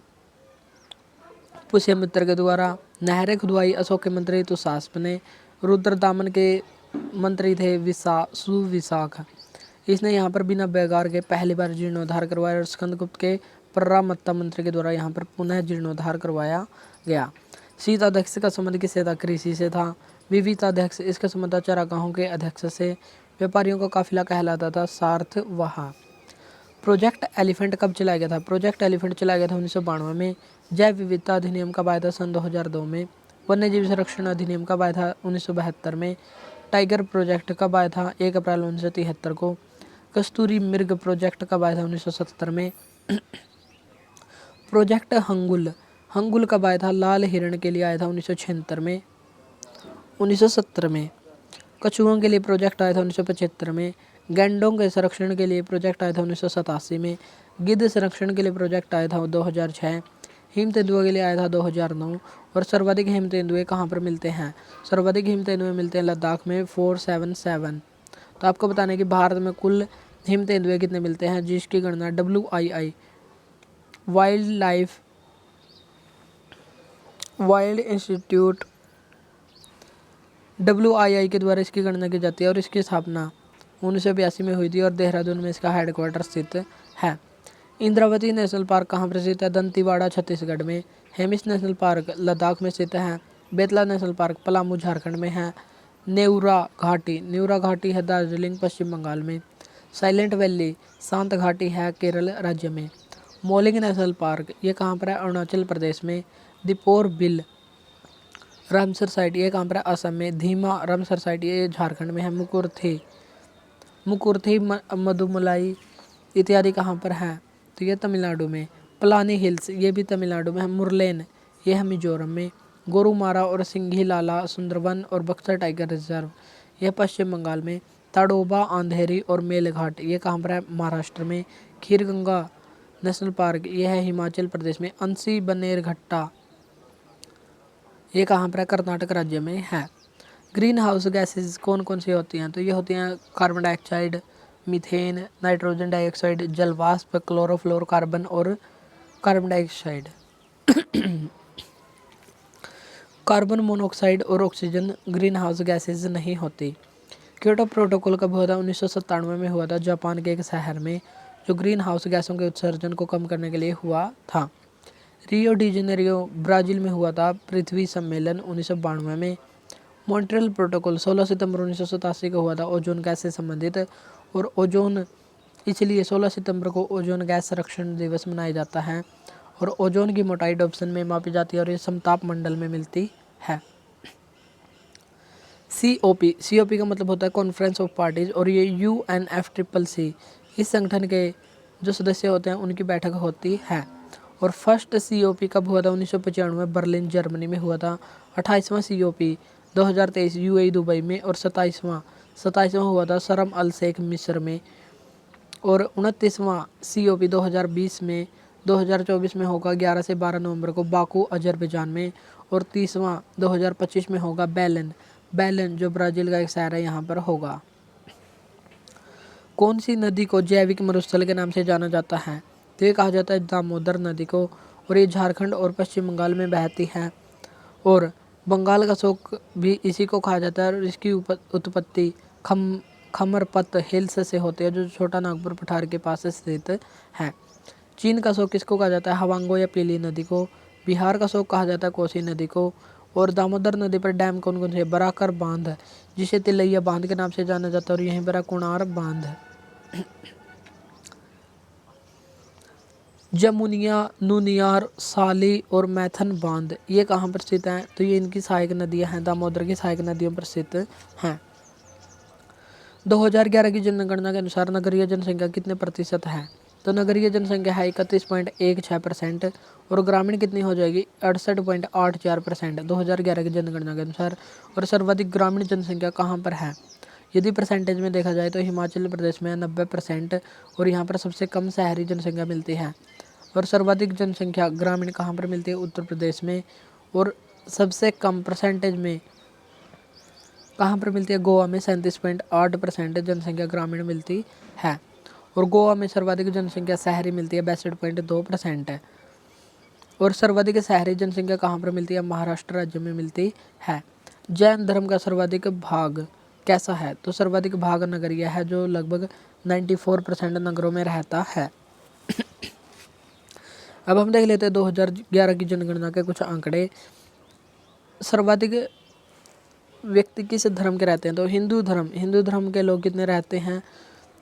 A: पुष्यमित्र के द्वारा। नहरें खुदवाई अशोक के मंत्री तुषास्प ने। रुद्रदामन के मंत्री थे सुविशाख, इसने यहाँ पर बिना बेगार के पहली बार जीर्णोद्धार करवाया। और स्कंदगुप्त के पर्रामत्ता मंत्री के द्वारा यहाँ पर पुनः जीर्णोद्धार करवाया गया। शीताध्यक्ष का संबंध किससे था? कृषि से था। विविताध्यक्ष, इसका संबंध था चरागाहों के अध्यक्ष से। व्यापारियों का काफिला कहलाता था सार्थवाह। प्रोजेक्ट एलिफेंट कब चलाया गया था? प्रोजेक्ट एलिफेंट चलाया गया था 1992 में। जैव विविधता अधिनियम कब आया था? सन 2002 में। वन्यजीव संरक्षण अधिनियम कब आया था? 1972 में। टाइगर प्रोजेक्ट कब आया था? 1 अप्रैल 1973 को। कस्तूरी मृग प्रोजेक्ट कब आया था? 1970 में। प्रोजेक्ट हंगुल कब आया था? लाल हिरण के लिए आया था 1976 में 1970 में। कछुओं के लिए प्रोजेक्ट आया था 1975 में। गैंडों के संरक्षण के लिए प्रोजेक्ट आया था 1987 में। गिद्ध संरक्षण के लिए प्रोजेक्ट आया था 2006। हिम तेंदुए के लिए आया था 2009। और सर्वाधिक हिम तेंदुए कहाँ पर मिलते हैं? सर्वाधिक हिम तेंदुए मिलते हैं लद्दाख में 477। तो आपको बताना है कि भारत में कुल हिम तेंदुए कितने मिलते हैं, जिसकी गणना WII वाइल्ड इंस्टीट्यूट WII के द्वारा इसकी गणना की जाती है। और इसकी स्थापना 1982 में हुई थी और देहरादून में इसका हेडक्वार्टर स्थित है। इंद्रावती नेशनल पार्क कहाँ पर स्थित है? दंतेवाड़ा छत्तीसगढ़ में। हेमिस नेशनल पार्क लद्दाख में स्थित है। बेतला नेशनल पार्क पलामू झारखंड में है। नेउरा घाटी है दार्जिलिंग पश्चिम बंगाल में। साइलेंट वैली शांत घाटी है केरल राज्य में। मोलिंग नेशनल पार्क ये कहाँ पर है? अरुणाचल प्रदेश में। दीपोर बिल रामसर साइट ये कहाँ पर है? असम में। धीमा रामसर साइट ये झारखंड में है। मुकुर्थी मधुमलाई इत्यादि कहाँ पर है? तो ये तमिलनाडु में। पलानी हिल्स ये भी तमिलनाडु में है। मुरलेन ये है मिजोरम में। गोरुमारा और सिंघीलाला सुंदरवन और बक्सर टाइगर रिजर्व यह पश्चिम बंगाल में। ताडोबा अंधेरी और मेलघाट ये कहाँ पर है? महाराष्ट्र में। खीरगंगा नेशनल पार्क यह है हिमाचल प्रदेश में। अंसी बनेरघट्टा ये कहाँ पर है? कर्नाटक राज्य में है। ग्रीन हाउस गैसेज कौन कौन सी होती हैं? तो ये होती हैं carbon dioxide, methane, nitrogen dioxide, जलवाष्प, क्लोरोफ्लोरोकार्बन और कार्बन डाइऑक्साइड। कार्बन मोनोऑक्साइड और ऑक्सीजन ग्रीन हाउस गैसेज नहीं होती। क्योटो प्रोटोकॉल कब हुआ था? 1997 में हुआ था जापान के एक शहर में, जो ग्रीन हाउस गैसों के उत्सर्जन को कम करने के लिए हुआ था। रियो डी जेनेरियो ब्राज़ील में हुआ था पृथ्वी सम्मेलन 1992 में। मॉन्ट्रियल प्रोटोकॉल 16 सितंबर 1987 को हुआ था ओजोन गैस से संबंधित। और ओजोन इसलिए 16 सितंबर को ओजोन गैस संरक्षण दिवस मनाया जाता है। और ओजोन की मोटाई डॉप्सन में मापी जाती है और ये समताप मंडल में मिलती है। COP का मतलब होता है कॉन्फ्रेंस ऑफ पार्टीज, और ये UNFCCC इस संगठन के जो सदस्य होते हैं उनकी बैठक होती है। और फर्स्ट COP कब हुआ था? 1995 में बर्लिन जर्मनी में हुआ था। 28वां COP 2023 UAE दुबई में। और 27वां हुआ था शर्म अल शेख मिस्र में। और 29वां COP 2024 में होगा 11 से 12 नवंबर को बाकू अजरबैजान में। और 30वां 2025 में होगा बेलेन जो ब्राज़ील का एक शहर है यहाँ पर होगा। कौन सी नदी को जैविक मरुस्थल के नाम से जाना जाता है? तो ये कहा जाता है दामोदर नदी को। और ये झारखंड और पश्चिम बंगाल में बहती है। और बंगाल का शोक भी इसी को कहा जाता है। और इसकी उत्पत्ति खमरपत हिल्स से होती है, जो छोटा नागपुर पठार के पास स्थित है। चीन का शोक किसको कहा जाता है? हवांगो या पीली नदी को। बिहार का शोक कहा जाता है कोसी नदी को। और दामोदर नदी पर डैम कौन कौन से? बराकर बांध जिसे तिलैया बांध के नाम से जाना जाता है। और यहीं पर कुणार बांध। जमुनिया, नूनियार, साली और मैथन बांध ये कहाँ पर स्थित हैं? तो ये इनकी सहायक नदियाँ हैं, दामोदर की सहायक नदियों पर स्थित हैं। 2011 की जनगणना के अनुसार नगरीय जनसंख्या कितने प्रतिशत है? तो नगरीय जनसंख्या है 31.16% और ग्रामीण कितनी हो जाएगी? 68.84% 2011 की जनगणना के अनुसार। और सर्वाधिक ग्रामीण जनसंख्या कहाँ पर है? यदि परसेंटेज में देखा जाए तो हिमाचल प्रदेश में 90% और यहाँ पर सबसे कम शहरी जनसंख्या मिलती है। और सर्वाधिक जनसंख्या ग्रामीण कहाँ पर मिलती है? उत्तर प्रदेश में। और सबसे कम परसेंटेज में कहाँ पर मिलती है? गोवा में 37.8% जनसंख्या ग्रामीण मिलती है। और गोवा में सर्वाधिक जनसंख्या शहरी मिलती है, 62.2% है। और सर्वाधिक शहरी जनसंख्या कहाँ पर मिलती है? महाराष्ट्र राज्य में मिलती है। जैन धर्म का सर्वाधिक भाग कैसा है? तो सर्वाधिक भाग नगरीय है, जो लगभग 94% नगरों में रहता है। अब हम देख लेते हैं 2011 की जनगणना के कुछ आंकड़े। सर्वाधिक व्यक्ति किस धर्म के रहते हैं? तो हिंदू धर्म के लोग कितने रहते हैं?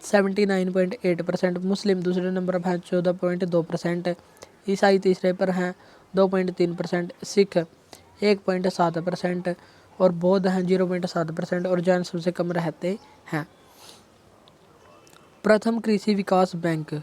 A: 79.8%। मुस्लिम दूसरे नंबर पर हैं 14.2%। ईसाई तीसरे पर हैं 2.3%। सिख 1.7% और बौद्ध हैं 0.7% और जैन सबसे कम रहते हैं। प्रथम कृषि विकास बैंक,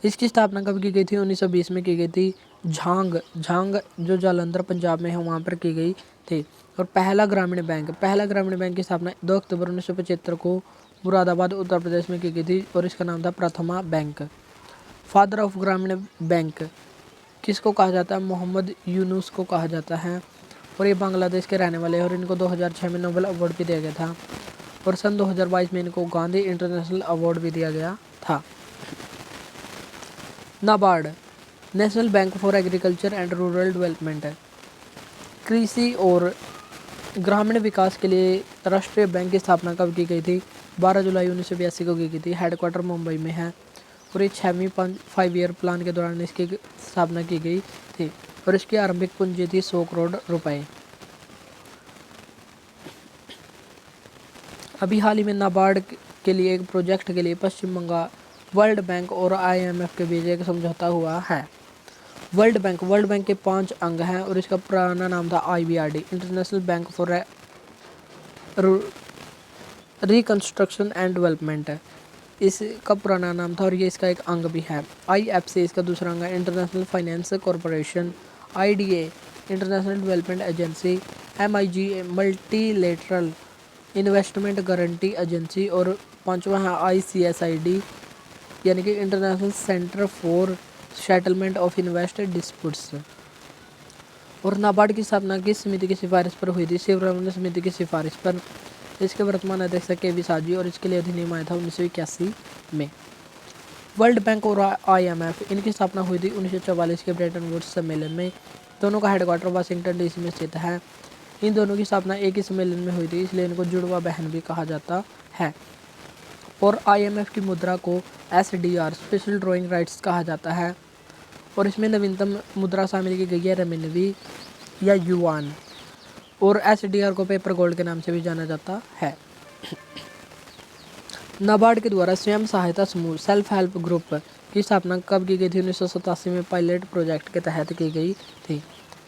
A: इसकी स्थापना कब की गई थी? 1920 में की गई थी। झांग जो जालंधर पंजाब में है वहाँ पर की गई थी। और पहला ग्रामीण बैंक की स्थापना 2 अक्टूबर 1975 को मुरादाबाद उत्तर प्रदेश में की गई थी और इसका नाम था प्रथमा बैंक। फादर ऑफ ग्रामीण बैंक किसको कहा जाता है? मोहम्मद यूनुस को कहा जाता है और ये बांग्लादेश के रहने वाले हैं और इनको 2006 में नोबेल अवार्ड भी दिया गया था और सन 2022 में इनको गांधी इंटरनेशनल अवार्ड भी दिया गया था। NABARD, national bank for agriculture and rural development, कृषि और ग्रामीण विकास के लिए राष्ट्रीय बैंक की स्थापना कब की गई थी? 12 जुलाई 1982 को की गई थी। हेडक्वार्टर मुंबई में है और ये 6वीं 5 ईयर प्लान के दौरान इसकी स्थापना की गई थी और इसकी आरंभिक पूंजी थी 100 करोड़ रुपए। अभी हाल ही में नाबार्ड के लिए एक प्रोजेक्ट के लिए पश्चिम बंगाल, वर्ल्ड बैंक और IMF के बीच एक समझौता हुआ है। वर्ल्ड बैंक के 5 अंग हैं और इसका पुराना नाम था IBRD, international bank for reconstruction and development. इसका पुराना नाम था और ये इसका एक अंग भी है। IFC इसका दूसरा अंग है, international finance corporation. IDA international development agency. MIGA multilateral investment guarantee agency. और 5वां है ICSID यानी कि international centre for settlement of invested disputes. और नाबार्ड की स्थापना किस समिति की सिफारिश पर हुई थी? शिवरमन समिति की सिफारिश पर। इसके वर्तमान अध्यक्ष KV साजी और इसके लिए अधिनियम आया था 1981 में। वर्ल्ड बैंक और IMF इनकी स्थापना हुई थी 1944 के ब्रेटन वुड्स सम्मेलन में। दोनों का हेडक्वार्टर वाशिंगटन DC में स्थित है। इन दोनों की स्थापना एक ही सम्मेलन में हुई थी, इसलिए इनको जुड़वा बहन भी कहा जाता है। और IMF की मुद्रा को SDR स्पेशल ड्राइंग राइट्स कहा जाता है और इसमें नवीनतम मुद्रा शामिल की गई है रेमिनवी या युआन। और SDR को पेपर गोल्ड के नाम से भी जाना जाता है। नाबार्ड के द्वारा स्वयं सहायता समूह सेल्फ हेल्प ग्रुप की स्थापना कब की गई थी? 1987 में पायलट प्रोजेक्ट के तहत की गई थी।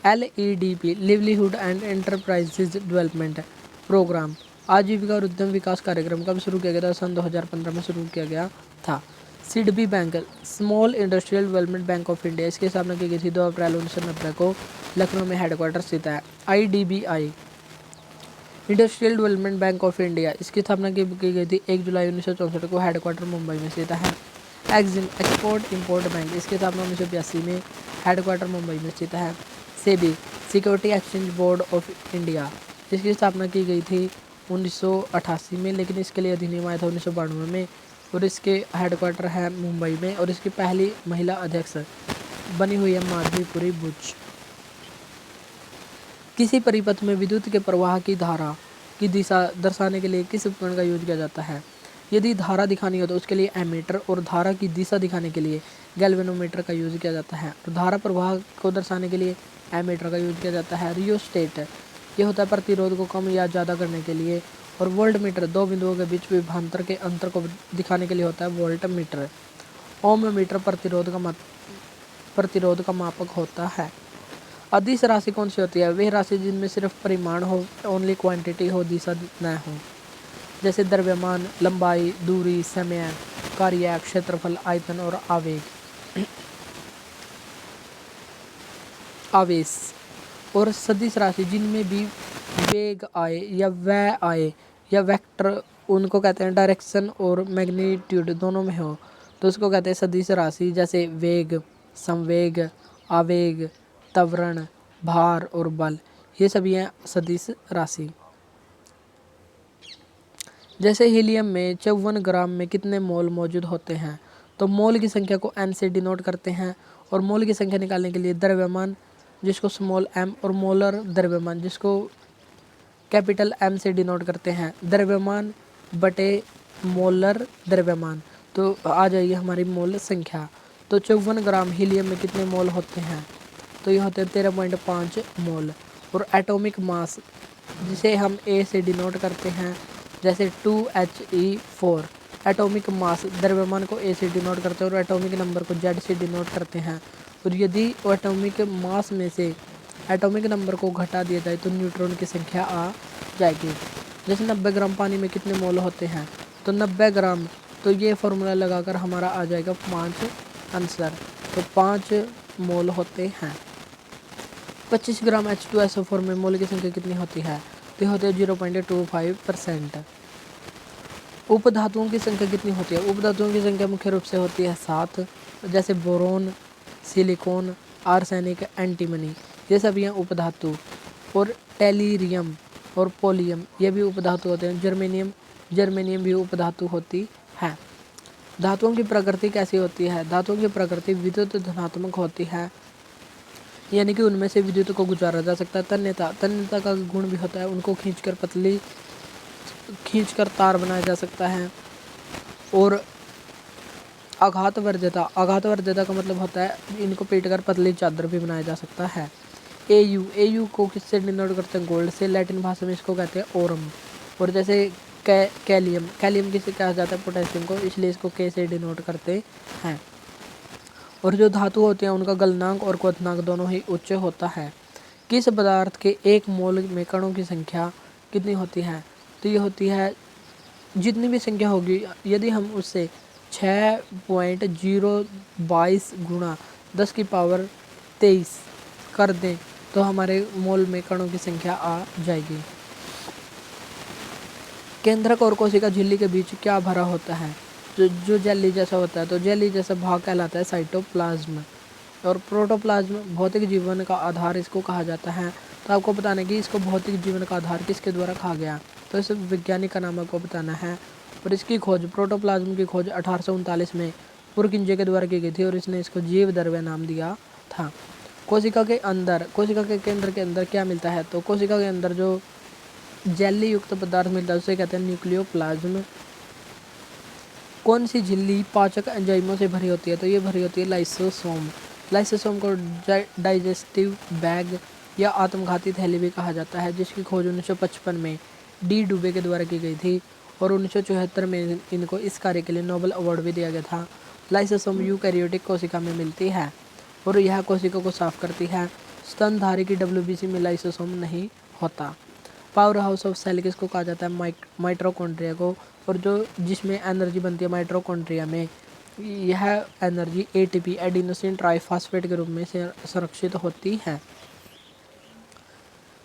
A: LEDP livelihood and enterprises development programme आजीविका और उद्यम विकास कार्यक्रम कब शुरू किया गया था? सन 2015 में शुरू किया गया था। SIDBI bank small industrial development bank of India, इसकी स्थापना की गई थी 2 अप्रैल 1990 को, लखनऊ में हेडक्वार्टर स्थित है। IDBI industrial development bank of India, इसकी स्थापना की गई थी 1 जुलाई 1964 को, हेडक्वार्टर मुंबई में स्थित है। एक्जिम एक्सपोर्ट इंपोर्ट बैंक, इसकी स्थापना 1982 में, हेडक्वार्टर मुंबई में स्थित है। SEBI security exchange board of India, इसकी स्थापना की गई थी 1988 में, लेकिन इसके लिए अधिनियम आया था 1992 में और इसके हेडक्वार्टर है मुंबई में और इसकी पहली महिला अध्यक्ष बनी हुई है माधवीपुरी बुच। किसी परिपथ में विद्युत के प्रवाह की धारा की दिशा दर्शाने के लिए किस उपकरण का यूज किया जाता है? यदि धारा दिखानी हो तो उसके लिए एमीटर और धारा की दिशा दिखाने के लिए गैल्वेनोमीटर का यूज किया जाता है। तो धारा प्रवाह को दर्शाने के लिए एमीटर का यूज किया जाता है। रियोस्टेट ये होता है प्रतिरोध को कम या ज़्यादा करने के लिए। और वोल्ट मीटर 2 बिंदुओं के बीच विभवांतर के अंतर को दिखाने के लिए होता है वोल्ट मीटर। ओम मीटर प्रतिरोध का मापक होता है। अदिश राशि कौन सी होती है? वह राशि जिनमें सिर्फ परिमाण हो, ओनली क्वांटिटी हो, दिशा न हो, जैसे द्रव्यमान, लंबाई, दूरी, समय, कार्य, क्षेत्रफल, आयतन और आवेश। और सदिश राशि जिनमें भी वेग आए या वह आए या वेक्टर उनको कहते हैं डायरेक्शन और मैग्नीट्यूड दोनों में हो तो उसको कहते हैं सदिश राशि, जैसे वेग, संवेग, आवेग, त्वरण, भार और बल, ये सभी हैं सदिश राशि। जैसे हीलियम में 54 ग्राम में कितने मोल मौजूद होते हैं, तो मोल की संख्या को n से डिनोट करते हैं और मोल की संख्या निकालने के लिए द्रव्यमान जिसको स्मॉल m और मोलर द्रव्यमान जिसको कैपिटल M से डिनोट करते हैं, द्रव्यमान बटे मोलर द्रव्यमान। तो आ जाइए हमारी मोल संख्या। तो 54 ग्राम हीलियम में कितने मोल होते हैं, तो ये होते हैं 13.5 मोल। और एटॉमिक मास जिसे हम A से डिनोट करते हैं, जैसे 2He4, एटॉमिक मास द्रव्यमान को A से डिनोट करते हैं और एटॉमिक नंबर को Z से डिनोट करते हैं। और यदि एटॉमिक मास में से एटॉमिक नंबर को घटा दिया जाए तो न्यूट्रॉन की संख्या आ जाएगी। जैसे 90 ग्राम पानी में कितने मोल होते हैं, तो 90 ग्राम, तो ये फॉर्मूला लगाकर हमारा आ जाएगा 5 आंसर, तो 5 मोल होते हैं। 25 ग्राम H2SO4 में मोल की संख्या कितनी होती है, तो ये होते हैं 0.25%। उपधातुओं की संख्या कितनी होती है, उपधातुओं की संख्या मुख्य रूप से होती है 7, जैसे बोरोन, सिलिकॉन, आर्सेनिक, एंटीमनी, ये सभी हैं उपधातु। और टेलीरियम और पोलियम ये भी उपधातु होते हैं। जर्मेनियम भी उपधातु होती है। धातुओं की प्रकृति कैसी होती है, धातुओं की प्रकृति विद्युत धनात्मक होती है, यानी कि उनमें से विद्युत को गुजारा जा सकता है। तन्यता का गुण भी होता है, उनको खींचकर तार बनाया जा सकता है। और आघातवर्ध्यता का मतलब होता है इनको पीटकर पतली चादर भी बनाया जा सकता है। एयू को किससे डिनोट करते हैं, गोल्ड से, लैटिन भाषा में इसको कहते हैं ओरम। और जैसे कैलियम किसे कहा जाता है, पोटेशियम को, इसलिए इसको के से डिनोट करते हैं। और जो धातु होते हैं उनका गलनांक और क्वथनांक दोनों ही उच्च होता है। किस पदार्थ के 1 मोल में कणों की संख्या कितनी होती है, तो ये होती है जितनी भी संख्या होगी, यदि हम उससे 6.022 गुणा 10⁻23 कर दें तो हमारे मोल में कणों की संख्या आ जाएगी। केंद्रक और कोशिका झिल्ली के बीच क्या भरा होता है, जो जेली जैसा होता है, तो जेली जैसा भाग कहलाता है साइटोप्लाज्म। और प्रोटोप्लाज्म भौतिक जीवन का आधार इसको कहा जाता है। तो आपको बताना है कि इसको भौतिक जीवन का आधार किसके द्वारा कहा गया, तो इस वैज्ञानिक का नाम आपको बताना है। और इसकी खोज, प्रोटोप्लाज्म की खोज 1839 में पुरकिंजे के द्वारा की गई थी और इसने इसको जीव द्रव्य नाम दिया था। कोशिका के केंद्र के अंदर क्या मिलता है, तो कोशिका के अंदर जो जेली युक्त पदार्थ मिलता है उसे कहते हैं न्यूक्लियोप्लाज्म। कौन सी झिल्ली पाचक एंजाइमों से भरी होती है, तो ये भरी होती है लाइसोसोम। लाइसोसोम को डाइजेस्टिव बैग या आत्मघाती थैली भी कहा जाता है, जिसकी खोज 1955 में डी डुबे के द्वारा की गई थी और 1974 में इनको इस कार्य के लिए नोबेल अवार्ड भी दिया गया था। लाइसोसोम यूकैरियोटिक कोशिका में मिलती है और यह कोशिका को साफ करती है। स्तनधारी की WBC में लाइसोसोम नहीं होता। पावर हाउस ऑफ सेल किसको कहा जाता है, माइटोकॉन्ड्रिया को। और जो जिसमें एनर्जी बनती है माइटोकॉन्ड्रिया में, यह एनर्जी ATP एडिनोसिन ट्राइफॉस्फेट के रूप में संरक्षित होती है।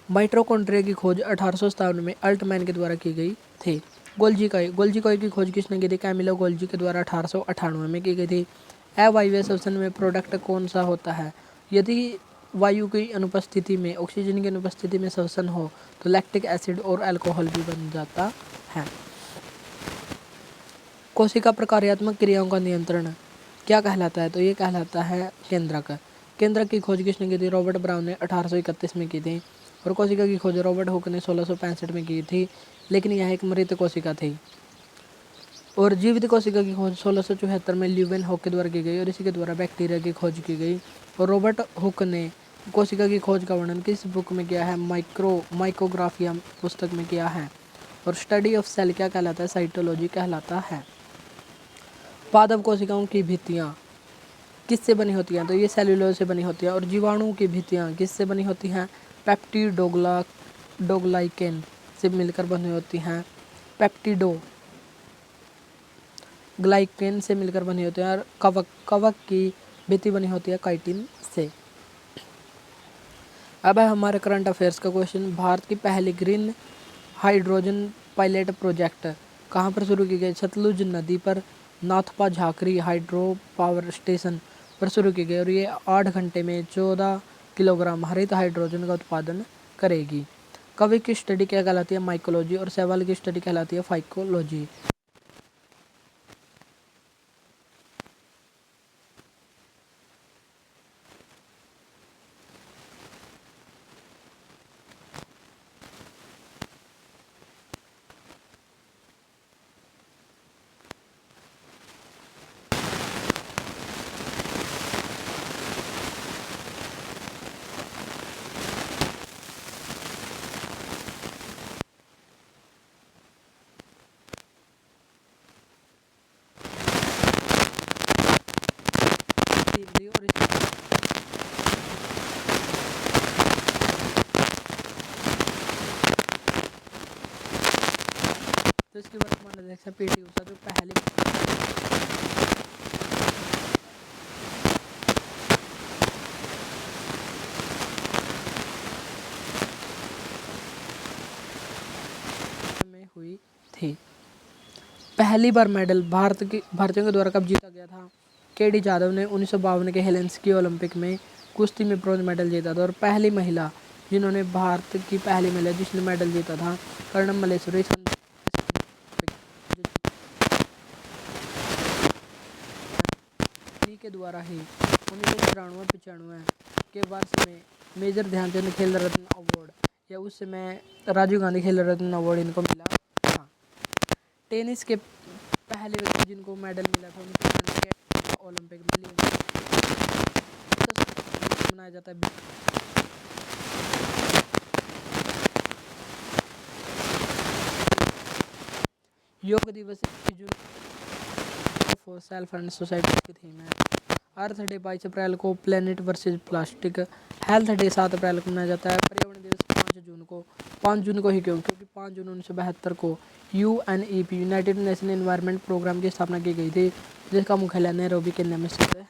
A: माइटोकॉन्ड्रिया की खोज 1857 में अल्टमैन के द्वारा की गई थी। गोल्जी कॉइल की खोज किसने की थी, कैमिलो गोल्जी के द्वारा 1898 में की गई थी। अवायवीय श्वसन में प्रोडक्ट कौन सा होता है, यदि वायु की अनुपस्थिति में, ऑक्सीजन की अनुपस्थिति में श्वसन हो तो लैक्टिक एसिड और अल्कोहल भी बन जाता है। कोशिका प्रकार्यात्मक क्रियाओं का नियंत्रण क्या कहलाता है, तो ये कहलाता है केंद्रक। केंद्रक की खोज किसने की थी, रॉबर्ट ब्राउन ने 1831 में की थी। और कोशिका की खोज रॉबर्ट हुक ने 1665 में की थी, लेकिन यह एक मृत कोशिका थी। और जीवित कोशिका की खोज 1674 में ल्यूवेन हुक के द्वारा की गई और इसी के द्वारा बैक्टीरिया की खोज की गई। और रॉबर्ट हुक ने कोशिका की खोज का वर्णन किस बुक में किया है, माइक्रोग्राफिया पुस्तक में किया है। और स्टडी ऑफ सेल क्या कहलाता है, साइटोलॉजी कहलाता है। पादप कोशिकाओं की भित्तियाँ किससे बनी होती हैं, तो ये सेल्यूलोज से बनी होती हैं। और जीवाणु की भित्तियाँ किससे बनी होती हैं, पेप्टिडोग्लाइकेन से मिलकर बनी होती हैं। पेप्टिडोग्लाइकेन से मिलकर बनी होती हैं। और कवक की भित्ति बनी होती है काइटिन से। अब है हमारे करंट अफेयर्स का क्वेश्चन। भारत की पहली ग्रीन हाइड्रोजन पायलट प्रोजेक्ट कहाँ पर शुरू की गई? सतलुज नदी पर Nathpa Jhakri hydro power station पर शुरू की गई और ये 8 घंटे में 14 किलोग्राम हरित हाइड्रोजन का उत्पादन करेगी। कवि की स्टडी क्या कहलाती है? माइकोलॉजी। और शैवाल की स्टडी कहलाती है फाइकोलॉजी। और तो इसकी वर्तमान अध्यक्ष है पीटी उषा, जो पहली में हुई थी। पहली बार मेडल भारतीयों के द्वारा कब जीता गया था? केडी जाधव ने 1952 के हेलेंसिकी ओलंपिक में कुश्ती में ब्रॉन्ज मेडल जीता था। और पहली महिला जिन्होंने भारत की पहली महिला जिसने मेडल जीता था कर्णम मल्लेश्वरी के द्वारा ही 1994-95 के वर्ष में मेजर ध्यानचंद खेल रत्न अवार्ड या उस समय राजीव गांधी खेल रत्न अवार्ड इनको मिला था। टेनिस के पहले व्यक्ति जिनको मेडल मिला था उनको ओलंपिक में मनाया जाता है। योग दिवस 21 जून फॉर सेल्फ एंड सोसाइटी की थीम है। अर्थ डे 22 अप्रैल को planet versus plastic. Health day 7 अप्रैल को मनाया जाता है। पर्यावरण दिवस 5 जून को ही क्यों? क्योंकि 5 जून 1972 को UNEP United Nation Environment Programme की स्थापना की गई थी, जिसका मुख्यालय नैरोबी केन्या में स्थित है।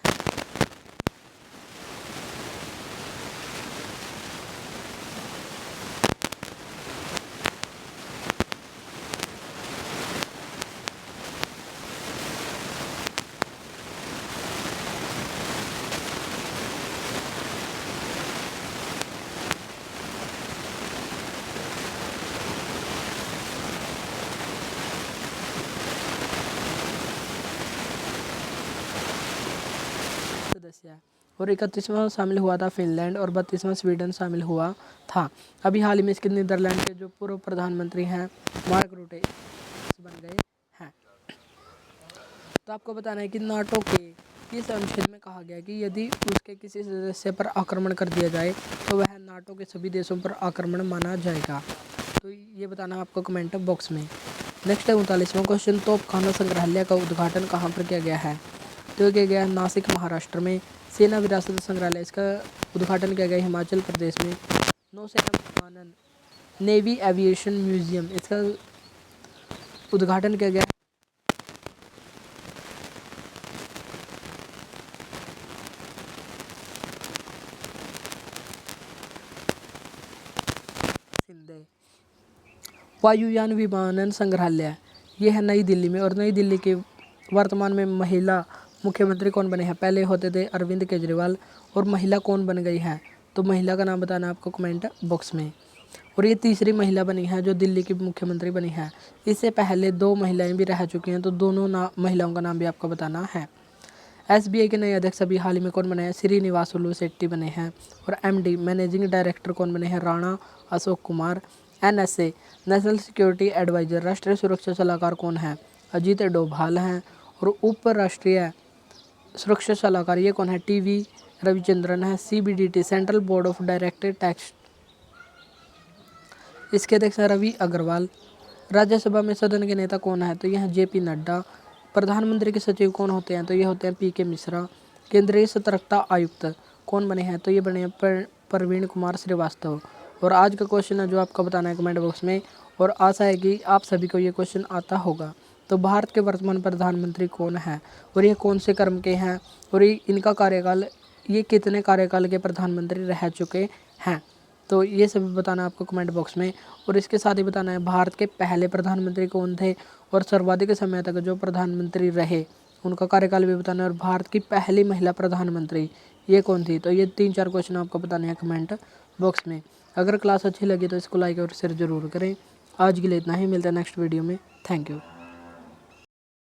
A: सदस्य और 31वां शामिल हुआ था फिनलैंड और 32वां स्वीडन शामिल हुआ था। अभी हाल ही में इसके नीदरलैंड के जो पूर्व प्रधानमंत्री हैं मार्क रूटे बन गए हैं। तो आपको बताना है कि नाटो के इस अनुच्छेद में कहा गया है कि यदि उसके किसी सदस्य पर आक्रमण कर दिया जाए तो वह नाटो के सभी देशों पर आक्रमण माना जाएगा। तो ये बताना आपको कमेंट बॉक्स में। नेक्स्ट है 39वां क्वेश्चन, तोपखाना संग्रहालय का उद्घाटन कहाँ पर किया गया है? तो किया गया नासिक महाराष्ट्र में। सेना विरासत संग्रहालय इसका उद्घाटन किया गया हिमाचल प्रदेश में। नौसेना विमानन नेवी एविएशन म्यूजियम इसका उद्घाटन किया गया वायुयान विमानन संग्रहालय ये है नई दिल्ली में। और नई दिल्ली के वर्तमान में महिला मुख्यमंत्री कौन बने हैं? पहले होते थे अरविंद केजरीवाल और महिला कौन बन गई है? तो महिला का नाम बताना आपको कमेंट बॉक्स में। और ये तीसरी महिला बनी है जो दिल्ली की मुख्यमंत्री बनी है। इससे पहले 2 महिलाएं भी रह चुकी हैं, तो दोनों महिलाओं का नाम भी आपको बताना है। SBI के नए अध्यक्ष अभी हाल ही में कौन बने हैं? श्रीनिवासुलु शेट्टी बने हैं। और MD मैनेजिंग डायरेक्टर कौन बने हैं? Rana Ashok Kumar. NSA national security advisor राष्ट्रीय सुरक्षा सलाहकार कौन है? अजीत डोभाल हैं। और उप राष्ट्रीय सुरक्षा सलाहकार ये कौन है? TV रविचंद्रन है। CBDT central board of direct tax इसके अध्यक्ष हैं रवि अग्रवाल। राज्यसभा में सदन के नेता कौन है? तो यह JP नड्डा। प्रधानमंत्री के सचिव कौन होते हैं? तो ये होते हैं PK मिश्रा। केंद्रीय सतर्कता आयुक्त कौन बने हैं? तो ये बने हैं प्रवीण कुमार श्रीवास्तव। और आज का क्वेश्चन है जो आपको बताना है कमेंट बॉक्स में, और आशा है कि आप सभी को ये क्वेश्चन आता होगा। तो भारत के वर्तमान प्रधानमंत्री कौन है और ये कौन से क्रम के हैं और इनका कार्यकाल, ये कितने कार्यकाल के प्रधानमंत्री रह चुके हैं? तो ये सभी बताना है आपको कमेंट बॉक्स में। और इसके साथ ही बताना है भारत के पहले प्रधानमंत्री कौन थे और सर्वाधिक समय तक जो प्रधानमंत्री रहे उनका कार्यकाल भी बताना है। और भारत की पहली महिला प्रधानमंत्री ये कौन थी। तो ये 3-4 क्वेश्चन आपको बताने हैं कमेंट बॉक्स में। अगर क्लास अच्छी लगी तो इसको लाइक और शेयर ज़रूर करें। आज के लिए इतना ही, मिलता है नेक्स्ट वीडियो में। Thank you.